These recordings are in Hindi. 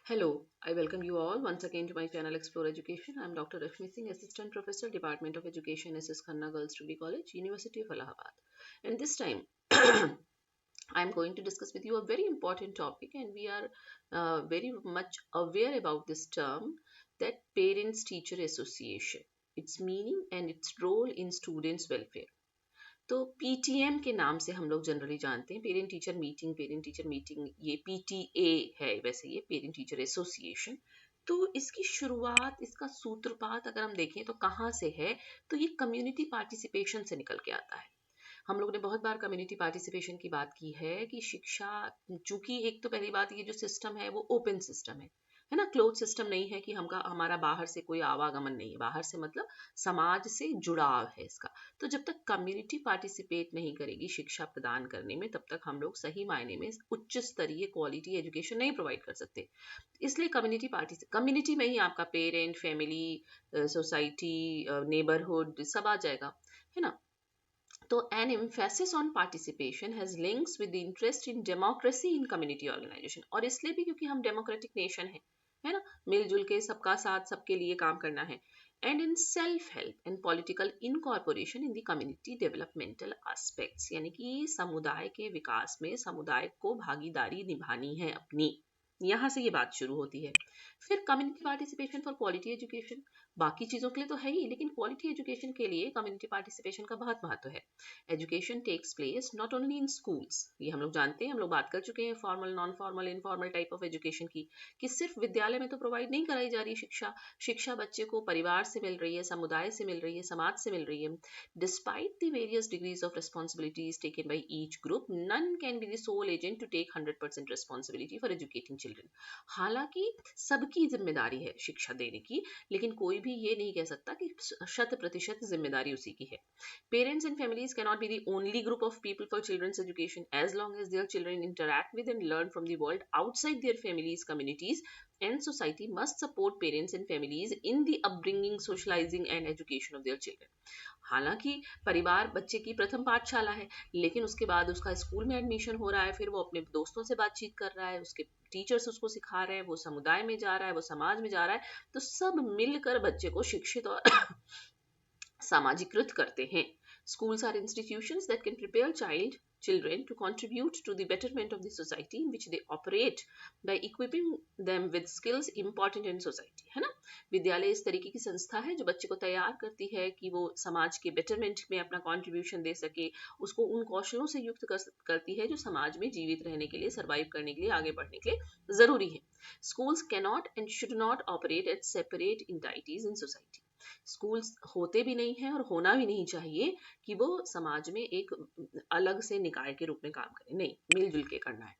Hello, I welcome you all once again to my channel Explore Education. I am Dr. Rashmi Singh, Assistant Professor, Department of Education, SS Khanna Girls Degree College, University of Allahabad. And this time, I am going to discuss with you a very important topic, and we are very much aware about this term, that Parents-Teacher Association, its meaning and its role in students' welfare. तो पीटीएम के नाम से हम लोग जनरली जानते हैं, पेरेंट टीचर मीटिंग ये पीटीए है, वैसे ये पेरेंट टीचर एसोसिएशन। तो इसकी शुरुआत, इसका सूत्रपात अगर हम देखें तो कहाँ से है, तो ये कम्युनिटी पार्टिसिपेशन से निकल के आता है। हम लोग ने बहुत बार कम्युनिटी पार्टिसिपेशन की बात की है कि शिक्षा, चूंकि एक तो पहली बात, ये जो सिस्टम है वो ओपन सिस्टम है ना, क्लोज सिस्टम नहीं है कि हमारा बाहर से कोई आवागमन नहीं है, बाहर से मतलब समाज से जुड़ाव है इसका। तो जब तक कम्युनिटी पार्टिसिपेट नहीं करेगी शिक्षा प्रदान करने में, तब तक हम लोग सही मायने में उच्च स्तरीय क्वालिटी एजुकेशन नहीं प्रोवाइड कर सकते। इसलिए कम्युनिटी में ही आपका पेरेंट, फैमिली, सोसाइटी, नेबरहुड सब आ जाएगा, है ना। तो an emphasis on participation has links with the interest in democracy in community organization, और इसलिए भी क्योंकि हम डेमोक्रेटिक नेशन है ना, मिलजुल के सबका साथ सबके लिए काम करना है। And in self help and political incorporation in the community developmental aspects, यानी कि समुदाय के विकास में समुदाय को भागीदारी निभानी है अपनी, यहाँ से ये बात शुरू होती है। फिर community participation for quality education, बाकी चीज़ों के लिए तो है ही, लेकिन क्वालिटी एजुकेशन के लिए कम्युनिटी पार्टिसिपेशन का बहुत महत्व है। Education takes place not only in schools, ये हम लोग जानते हैं, हम लोग बात कर चुके हैं formal, non formal, informal type of education की, कि सिर्फ विद्यालय में तो प्रोवाइड नहीं कराई जा रही शिक्षा। शिक्षा बच्चे को परिवार से मिल रही है, समुदाय से मिल रही है, समाज से मिल रही है। Despite the various degrees of responsibilities taken by each group, none can be the sole agent to take 100% responsibility for educating children. हालांकि सबकी जिम्मेदारी है शिक्षा देने की, लेकिन कोई भी ये नहीं कह सकता कि 100% जिम्मेदारी उसी की है। Parents and families cannot be the only group of people for children's education. As long as their children interact with and learn from the world outside their families, communities, and society must support parents and families in the upbringing, socializing, and education of their children. हालांकि परिवार बच्चे की प्रथम पाठशाला है, लेकिन उसके बाद उसका स्कूल में एडमिशन हो रहा है, फिर वो अपने दोस्तों से बातचीत कर रहा है, उसके टीचर्स उसको सिखा रहे हैं, वो समुदाय में जा रहा है, वो समाज में जा रहा है, तो सब मिलकर बच्चे को शिक्षित और सामाजिकृत करते हैं। Schools are institutions that can prepare children to contribute to the betterment of the society in which they operate by equipping them with skills important in society, है ना। विद्यालय इस तरीके की संस्था है जो बच्चे को तैयार करती है कि वो समाज के बेटरमेंट में अपना कंट्रीब्यूशन दे सके, उसको उन कौशलों से युक्त करती है जो समाज में जीवित रहने के लिए, सर्वाइव करने के लिए, आगे बढ़ने के लिए जरूरी है। Schools cannot and should not operate as separate entities in society. Schools होते भी नहीं हैं और होना भी नहीं चाहिए कि वो समाज में एक अलग से निकाय के रूप में काम करें, नहीं, मिलजुल के करना है।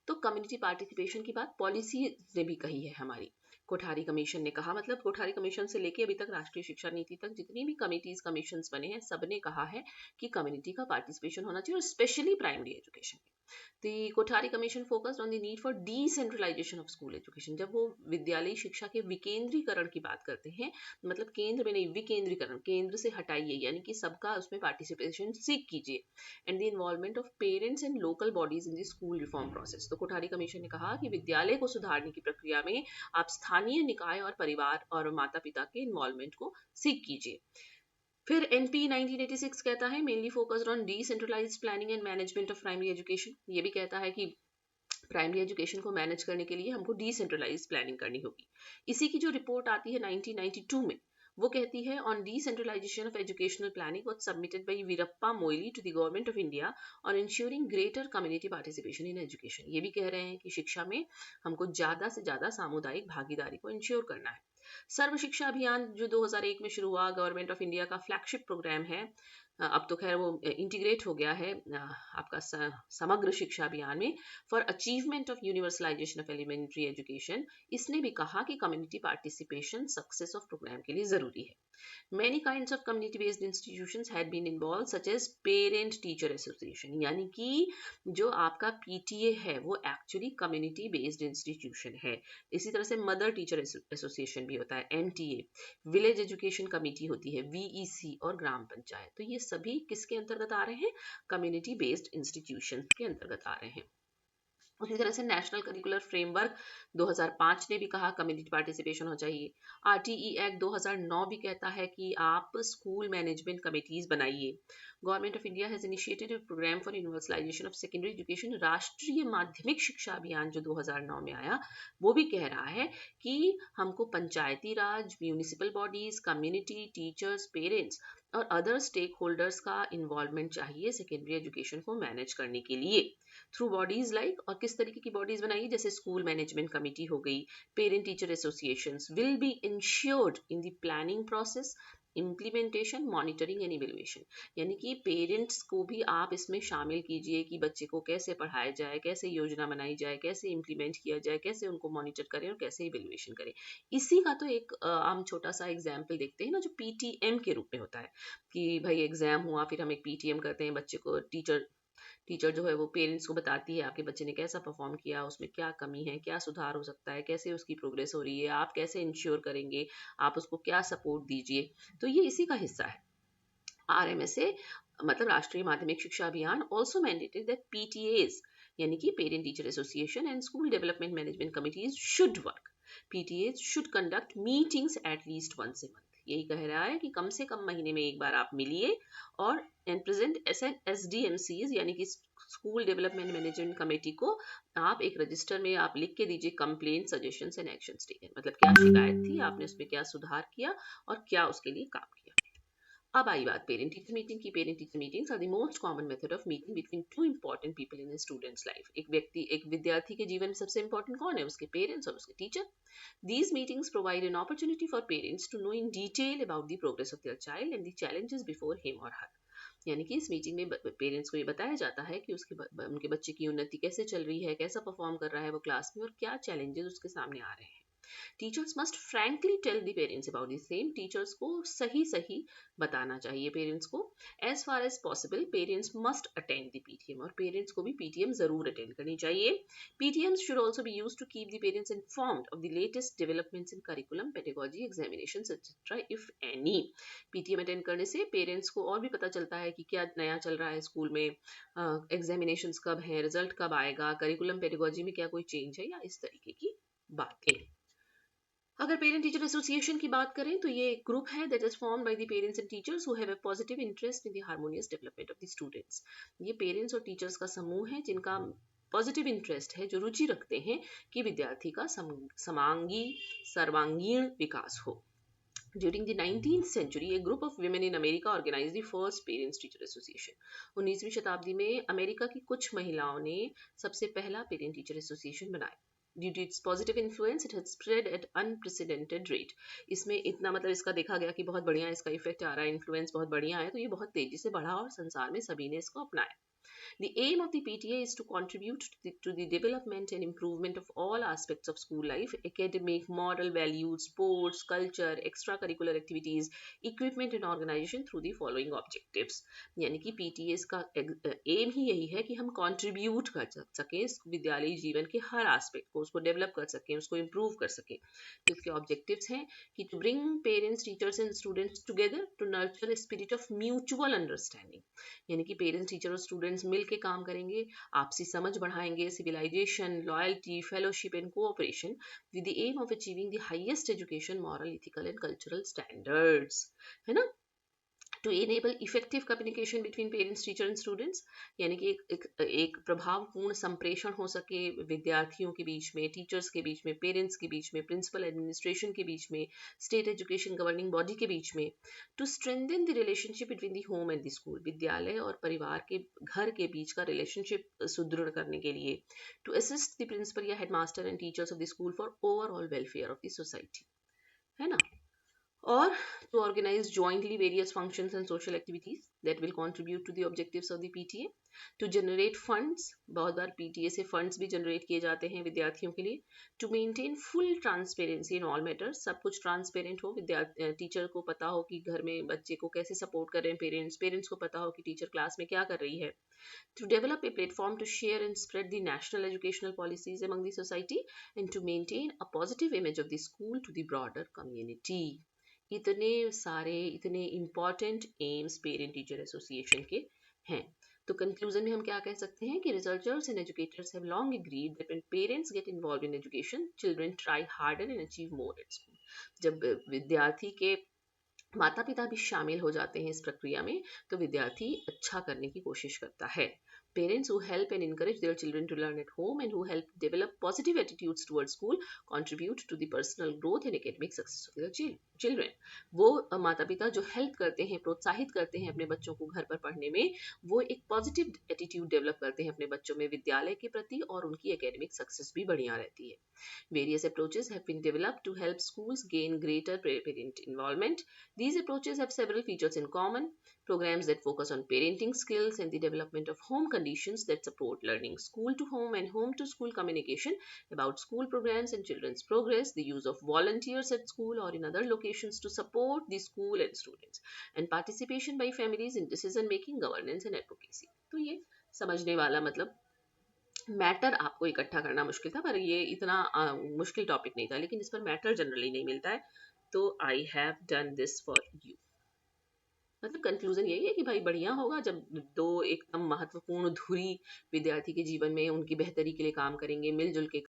तो कम्युनिटी पार्टिसिपेशन की बात पॉलिसी ने भी कही है हमारी, कोठारी कमीशन ने कहा, मतलब कोठारी कमीशन से लेके अभी तक राष्ट्रीय शिक्षा नीति तक जितनी भी कमिटीज कमीशंस बने हैं, सबने कहा है कि कम्युनिटी का पार्टिसिपेशन होना चाहिए, और स्पेशली प्राइमरी एजुकेशन में। The Kothari Commission focused on the need for decentralization of school education. जब वो विद्यालयी शिक्षा के विकेंद्रीकरण की बात करते हैं, मतलब केंद्र में नहीं, विकेंद्रीकरण, केंद्र से हटाइए, यानी कि सबका उसमें पार्टिसिपेशन सीख कीजिए। And the involvement of parents and local bodies in the school reform process. तो कोठारी कमीशन ने कहा कि विद्यालय को सुधारने की प्रक्रिया में आप स्थानीय निकाय और परिवार और माता पिता के इन्वॉल्वमेंट को सीख कीजिए। फिर एनपी 1986 कहता है mainly focused on decentralised planning and management of primary education. ये भी कहता है कि प्राइमरी एजुकेशन को मैनेज करने के लिए हमको डिसेंट्रलाइज्ड प्लानिंग करनी होगी। इसी की जो रिपोर्ट आती है 1992 में, वो कहती है on decentralisation of educational planning was submitted by Veerappa Moily to the government of India on ensuring greater community participation in education. ये भी कह रहे हैं कि शिक्षा में हमको ज़्यादा से ज़्यादा सामुदायिक भागीदारी को इंश्योर करना है। सर्व शिक्षा अभियान जो 2001 में शुरू हुआ, गवर्नमेंट ऑफ इंडिया का फ्लैगशिप प्रोग्राम है, अब तो खैर वो इंटीग्रेट हो गया है आपका समग्र शिक्षा अभियान में, for achievement of universalisation of elementary education. इसने भी कहा कि community participation success of programme के लिए जरूरी है। Many kinds of community-based institutions had been involved, such as Parent-Teacher Association, यानी कि जो आपका PTA है वो एक्चुअली कम्युनिटी बेस्ड इंस्टीट्यूशन है। इसी तरह से मदर टीचर एसोसिएशन भी होता है, MTA, विलेज एजुकेशन कमेटी होती है, VEC, और ग्राम पंचायत। तो ये सभी किसके अंतर्गत आ रहे हैं? कम्युनिटी बेस्ड इंस्टीट्यूशन के अंतर्गत आ रहे हैं। उसी तरह से नेशनल करिकुलर फ्रेमवर्क 2005 ने भी कहा कम्युनिटी पार्टिसिपेशन होना चाहिए। आरटीई एक्ट 2009 भी कहता है कि आप स्कूल मैनेजमेंट कमिटीज बनाइए। Government of India has initiated a programme for universalisation of secondary education. Rashtriya Madhyamik शिक्षा अभियान जो 2009 में आया वो भी कह रहा है कि हमको Panchayati Raj, municipal bodies, community, teachers, parents और अदर स्टेक होल्डर्स का इन्वॉल्वमेंट चाहिए सेकेंडरी एजुकेशन को मैनेज करने के लिए थ्रू बॉडीज लाइक, और किस तरीके की बॉडीज बनाई, जैसे स्कूल मैनेजमेंट कमिटी हो गई, parent teacher associations will be insured in the planning process, implementation, monitoring and evaluation. यानी कि पेरेंट्स को भी आप इसमें शामिल कीजिए कि बच्चे को कैसे पढ़ाया जाए, कैसे योजना बनाई जाए, कैसे इम्प्लीमेंट किया जाए, कैसे उनको मॉनिटर करें और कैसे इवेल्युएशन करें। इसी का तो एक हम छोटा सा एग्जाम्पल देखते हैं ना, जो पीटीएम के रूप में होता है कि भाई एग्जाम हुआ, फिर हम एक पीटीएम करते हैं, बच्चे को टीचर टीचर जो है वो पेरेंट्स को बताती है आपके बच्चे ने कैसा परफॉर्म किया, उसमें क्या कमी है, क्या सुधार हो सकता है, कैसे उसकी प्रोग्रेस हो रही है, आप कैसे इंश्योर करेंगे, आप उसको क्या सपोर्ट दीजिए। तो ये इसी का हिस्सा है। आरएमएसए मतलब राष्ट्रीय माध्यमिक शिक्षा अभियान ऑल्सो मैंडेटेड दैट पीटीएस यानी कि parent teacher association and school development management committees should work. PTAs should conduct meetings at least once a month. यही कह रहा है कि कम से कम महीने में एक बार आप मिलिए और एंड प्रेजेंट एसडीएमसीज यानी कि स्कूल डेवलपमेंट मैनेजमेंट कमेटी को आप एक रजिस्टर में आप लिख के दीजिए complaint, suggestions and actions taken, मतलब क्या शिकायत थी, आपने उसमें क्या सुधार किया और क्या उसके लिए काम किया। अब आई बात पेरेंट टीचर मीटिंग की। Parent teacher meetings are the most common method of meeting between two important people in students life. एक विद्यार्थी के जीवन में सबसे इंपॉर्टेंट कौन है? उसके पेरेंट्स और उसके teacher. These meetings provide an opportunity for parents to know in detail about the progress of their child and the challenges before him or her। यानी कि इस मीटिंग में पेरेंट्स को ये बताया जाता है कि उनके बच्चे की उन्नति कैसे चल रही है, कैसा परफॉर्म कर रहा है वो क्लास में और क्या चैलेंजेस उसके सामने आ रहे हैं। Teachers must frankly tell the parents about the same. Teachers को सही सही बताना चाहिए पेरेंट्स को। As far as possible parents must attend the PTM, और पेरेंट्स को भी पीटीएम जरूर अटेंड करनी चाहिए। PTM should also be used to keep the parents informed of the latest developments in curriculum, pedagogy, examinations etcetera if any. PTM attend करने से पेरेंट्स को और भी पता चलता है कि क्या नया चल रहा है स्कूल में, एग्जामिनेशंस कब है, रिजल्ट कब आएगा, करिकुलम पेडागोजी में क्या कोई चेंज है, या इस तरीके की बातें। अगर पेरेंट टीचर एसोसिएशन की बात करें तो ये एक ग्रुप है that is formed by the parents and teachers who have a positive interest in the harmonious development of the students. ये पेरेंट्स और टीचर्स का समूह है जिनका पॉजिटिव इंटरेस्ट है, जो रुचि रखते हैं कि विद्यार्थी का समांगी सर्वांगीण विकास हो। During the 19th century, a group of women in America organized the first parents teacher association। 19वीं शताब्दी में अमेरिका की कुछ महिलाओं ने सबसे पहला पेरेंट टीचर एसोसिएशन बनाया। Due to its positive influence, it has spread at unprecedented rate। इसमें इतना मतलब इसका देखा गया कि बहुत बढ़िया इसका इफेक्ट आ रहा है, इन्फ्लुएंस बहुत बढ़िया है, तो ये बहुत तेजी से बढ़ा और संसार में सभी ने इसको अपनाया। The aim of the PTA is to contribute to the development and improvement of all aspects of school life: academic, moral values, sports, culture, extracurricular activities, equipment and organization through the following objectives। यानी कि PTAs का एम ही यही है कि हम कंट्रीब्यूट कर सकें विद्यालयी जीवन के हर एस्पेक्ट को, उसको डेवलप कर सकें, उसको इम्प्रूव कर सकें। तो इसके ऑब्जेक्टिव्स हैं कि to bring parents, teachers and students together to nurture a spirit of mutual understanding. यानी कि पेरेंट्स, टीचर और स्टूडेंट्स मिल के काम करेंगे, आपसी समझ बढ़ाएंगे, civilisation, loyalty, fellowship and cooperation with the aim of achieving the highest education, moral, ethical and cultural standards. है ना? To enable effective communication between parents, teacher and students, यानी कि एक प्रभावपूर्ण संप्रेषण हो सके विद्यार्थियों के बीच में, टीचर्स के बीच में, पेरेंट्स के बीच में, प्रिंसिपल एडमिनिस्ट्रेशन के बीच में, स्टेट एजुकेशन गवर्निंग बॉडी के बीच में। To strengthen the relationship between the home and the school, विद्यालय और परिवार के घर के बीच का रिलेशनशिप सुदृढ़ करने के लिए। टू असिस्ट द प्रिंसिपल या headmaster and teachers of the school for overall welfare of the society. है ना? Or to organize jointly various functions and social activities that will contribute to the objectives of the PTA। to generate funds, बहुत बार PTA से funds भी generate किए जाते हैं विद्यार्थियों के लिए। to maintain full transparency in all matters, सब कुछ transparent हो, टीचर को पता हो कि घर में बच्चे को कैसे सपोर्ट कर रहे हैं पेरेंट्स को पता हो कि टीचर क्लास में क्या कर रही है। to develop a platform to share and spread the national educational policies among the society and to maintain a positive image of the school to the broader community। इतने सारे इतने important AIIMS parent teacher association के हैं। तो कंक्लूजन में हम क्या कह सकते हैं कि researchers and educators have long agreed that when parents get involve in education children try harder and achieve more at school. जब विद्यार्थी के माता पिता भी शामिल हो जाते हैं इस प्रक्रिया में तो विद्यार्थी अच्छा करने की कोशिश करता है। Parents who help and encourage their children to learn at home and who help develop positive attitudes towards school contribute to the personal growth and academic success of their children. वो माता पिता जो हेल्प करते हैं, प्रोत्साहित करते हैं अपने बच्चों को घर पर पढ़ने में, वो एक पॉजिटिव एटीट्यूड डेवलप करते हैं अपने बच्चों में विद्यालय के प्रति और उनकी एकेडमिक सक्सेस भी बढ़िया रहती है। Various approaches have been developed to help schools gain greater parent involvement. These approaches have several features in common. Programs that focus on parenting skills and the development of home conditions that support learning school to home and home to school communication about school programs and children's progress, the use of volunteers at school or in other locations to support the school and students, and participation by families in decision making, governance and advocacy. तो ये समझने वाला मतलब मैटर आपको इकट्ठा करना मुश्किल था, पर ये इतना मुश्किल टॉपिक नहीं था, लेकिन इस पर मैटर जनरली नहीं मिलता है। तो I have done this for you. मतलब कंक्लूजन यही है कि भाई बढ़िया होगा जब दो एकदम महत्वपूर्ण धुरी विद्यार्थी के जीवन में उनकी बेहतरी के लिए काम करेंगे, मिलजुल के